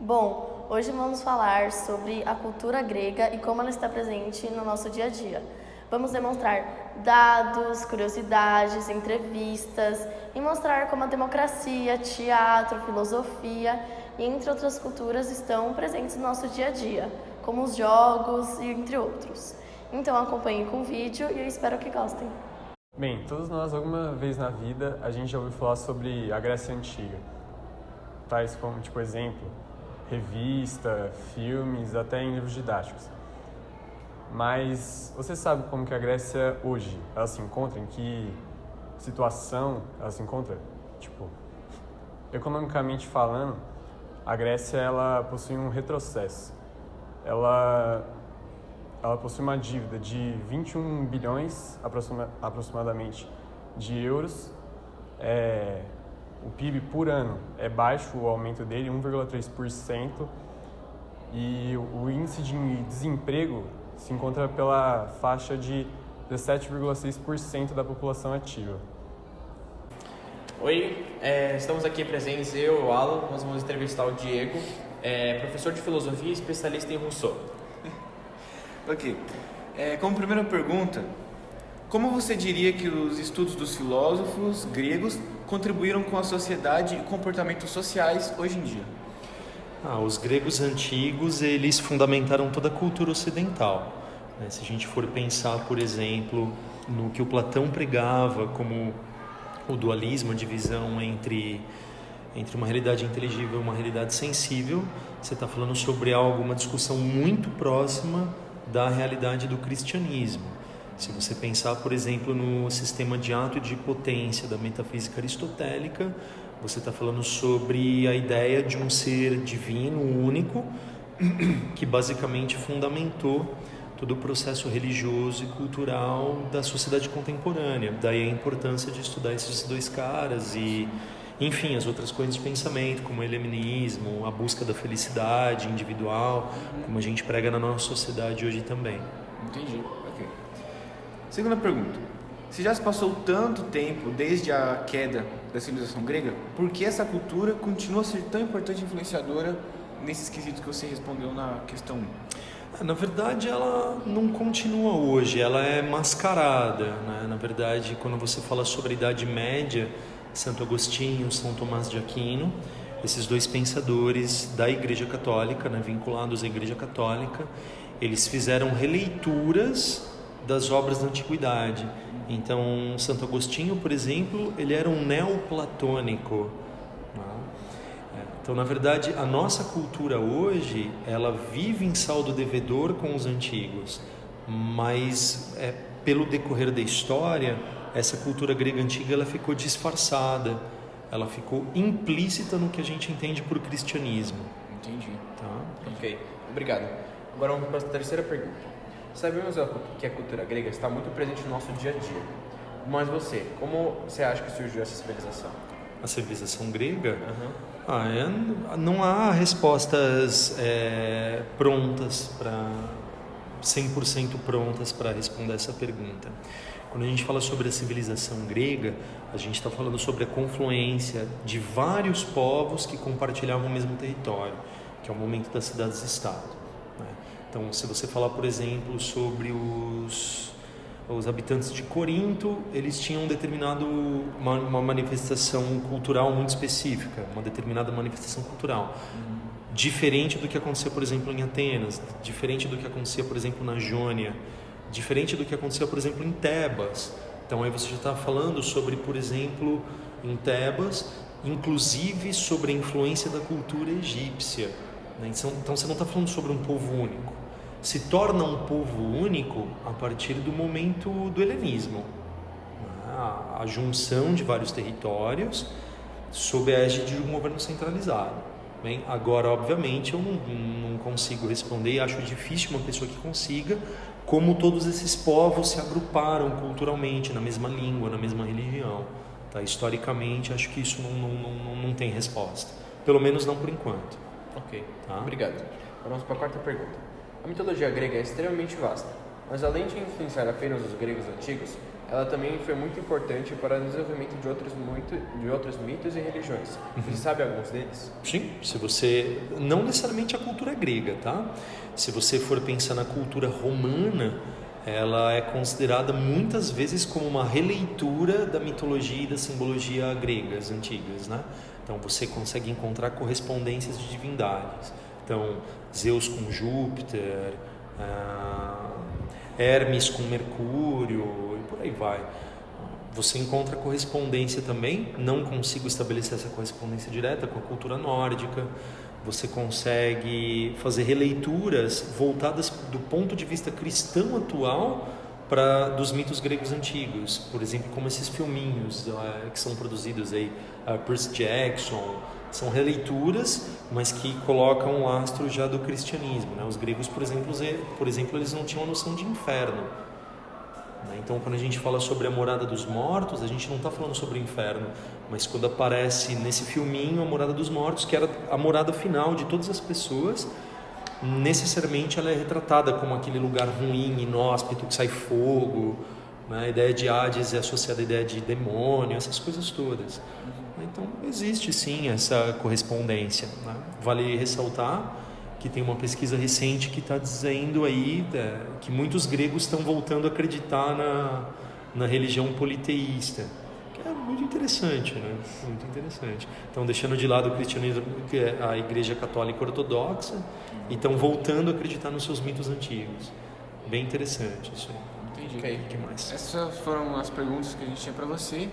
Bom, hoje vamos falar sobre a cultura grega e como ela está presente no nosso dia a dia. Vamos demonstrar dados, curiosidades, entrevistas e mostrar como a democracia, teatro, filosofia e entre outras culturas estão presentes no nosso dia a dia, como os jogos e entre outros. Então acompanhem com o vídeo e eu espero que gostem. Bem, todos nós, alguma vez na vida, a gente já ouviu falar sobre a Grécia Antiga. Tais como, exemplo, revista, filmes, até em livros didáticos. Mas você sabe como que a Grécia hoje, ela se encontra? Em que situação ela se encontra? Economicamente falando, a Grécia ela possui um retrocesso. Ela possui uma dívida de 21 bilhões aproximadamente de euros. O PIB por ano é baixo, o aumento dele 1,3%, e o índice de desemprego se encontra pela faixa de 17,6% da população ativa. Oi, estamos aqui presentes, eu e o Alan. Nós vamos entrevistar o Diego, professor de filosofia e especialista em Rousseau. Ok. Como primeira pergunta, como você diria que os estudos dos filósofos gregos contribuíram com a sociedade e comportamentos sociais hoje em dia? Os gregos antigos, eles fundamentaram toda a cultura ocidental. Se a gente for pensar, por exemplo, no que o Platão pregava como o dualismo, a divisão entre uma realidade inteligível e uma realidade sensível, você está falando sobre uma discussão muito próxima da realidade do cristianismo. Se você pensar, por exemplo, no sistema de ato e de potência da metafísica aristotélica, você está falando sobre a ideia de um ser divino, único, que basicamente fundamentou todo o processo religioso e cultural da sociedade contemporânea. Daí a importância de estudar esses dois caras e, enfim, as outras coisas de pensamento, como o iluminismo, a busca da felicidade individual, como a gente prega na nossa sociedade hoje também. Entendi. Ok. Segunda pergunta. Se já se passou tanto tempo desde a queda da civilização grega, por que essa cultura continua a ser tão importante e influenciadora nesses quesitos que você respondeu na questão 1? Na verdade, ela não continua hoje, ela é mascarada, né? Na verdade, quando você fala sobre a Idade Média, Santo Agostinho, São Tomás de Aquino, esses dois pensadores da Igreja Católica, né, vinculados à Igreja Católica, eles fizeram releituras das obras da Antiguidade. Então, Santo Agostinho, por exemplo, ele era um neoplatônico. Então, na verdade, a nossa cultura hoje, ela vive em saldo devedor com os antigos, mas pelo decorrer da história, essa cultura grega antiga ela ficou disfarçada, ela ficou implícita no que a gente entende por cristianismo. Entendi. Tá? Ok, obrigado. Agora vamos para a terceira pergunta. Sabemos que a cultura grega está muito presente no nosso dia a dia, mas como você acha que surgiu essa civilização? A civilização grega? Uhum. Não há respostas prontas 100% prontas para responder essa pergunta. Quando a gente fala sobre a civilização grega, a gente está falando sobre a confluência de vários povos que compartilhavam o mesmo território, que é o momento das cidades-estado. Então, se você falar, por exemplo, sobre os habitantes de Corinto, eles tinham uma manifestação cultural muito específica, uma determinada manifestação cultural. Diferente do que acontecia, por exemplo, em Atenas, diferente do que acontecia, por exemplo, na Jônia, diferente do que acontecia, por exemplo, em Tebas. Então, aí você já está falando sobre, por exemplo, em Tebas, inclusive sobre a influência da cultura egípcia. Então, você não está falando sobre um povo único. Se torna um povo único a partir do momento do helenismo. A junção de vários territórios sob a égide de um governo centralizado. Bem, agora, obviamente, eu não consigo responder e acho difícil uma pessoa que consiga como todos esses povos se agruparam culturalmente na mesma língua, na mesma religião. Tá? Historicamente, acho que isso não tem resposta. Pelo menos não por enquanto. Ok, Tá? obrigado. Vamos para a quarta pergunta. A mitologia grega é extremamente vasta. Mas além de influenciar apenas os gregos antigos, ela também foi muito importante para o desenvolvimento de outros mitos e religiões. Você sabe alguns deles? Sim, se você... Não necessariamente a cultura grega, tá? Se você for pensar na cultura romana, ela é considerada muitas vezes como uma releitura da mitologia e da simbologia gregas antigas, né? Então você consegue encontrar correspondências de divindades. Então, Zeus com Júpiter, Hermes com Mercúrio e por aí vai. Você encontra correspondência também, não consigo estabelecer essa correspondência direta com a cultura nórdica. Você consegue fazer releituras voltadas do ponto de vista cristão atual dos mitos gregos antigos. Por exemplo, como esses filminhos que são produzidos aí, Percy Jackson, são releituras, mas que colocam um lastro já do cristianismo, né? Os gregos, por exemplo, eles não tinham a noção de inferno. Então, quando a gente fala sobre a morada dos mortos, a gente não está falando sobre o inferno, mas quando aparece nesse filminho a morada dos mortos, que era a morada final de todas as pessoas, necessariamente ela é retratada como aquele lugar ruim, inóspito, que sai fogo, né? A ideia de Hades é associada à ideia de demônio, essas coisas todas. Então, existe sim essa correspondência, né? Vale ressaltar que tem uma pesquisa recente que está dizendo aí que muitos gregos estão voltando a acreditar na religião politeísta, que é muito interessante, né? Muito interessante. Então, deixando de lado o cristianismo, que é a Igreja Católica Ortodoxa, e estão voltando a acreditar nos seus mitos antigos. Bem interessante isso aí. Entendi. Ok. O que mais? Essas foram as perguntas que a gente tinha para você.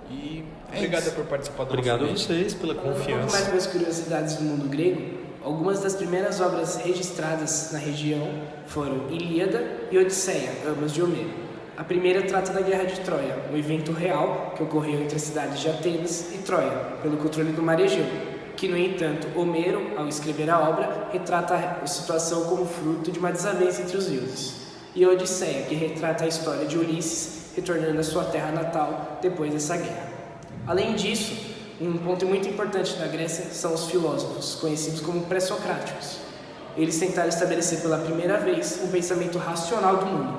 E Obrigado por participar do Obrigado a nosso vocês pela Falando um pouco confiança. mais sobre as curiosidades do mundo grego, algumas das primeiras obras registradas na região foram Ilíada e Odisseia, ambas de Homero. A primeira trata da Guerra de Troia, um evento real que ocorreu entre as cidades de Atenas e Troia, pelo controle do mar Egeu, que, no entanto, Homero, ao escrever a obra, retrata a situação como fruto de uma desavença entre os deuses. E a Odisseia, que retrata a história de Ulisses retornando à sua terra natal depois dessa guerra. Além disso, um ponto muito importante da Grécia são os filósofos, conhecidos como pré-socráticos. Eles tentaram estabelecer pela primeira vez um pensamento racional do mundo.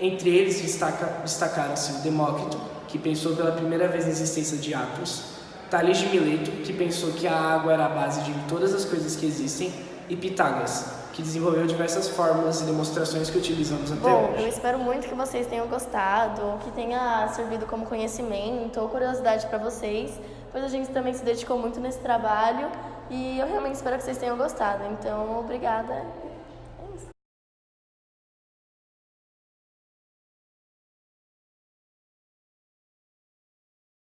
Entre eles destacaram-se o Demócrito, que pensou pela primeira vez na existência de átomos, Tales de Mileto, que pensou que a água era a base de todas as coisas que existem, e Pitágoras, que desenvolveu diversas fórmulas e demonstrações que utilizamos até Bom, hoje. eu espero muito que vocês tenham gostado, que tenha servido como conhecimento ou curiosidade para vocês, pois a gente também se dedicou muito nesse trabalho e eu realmente espero que vocês tenham gostado. Então, obrigada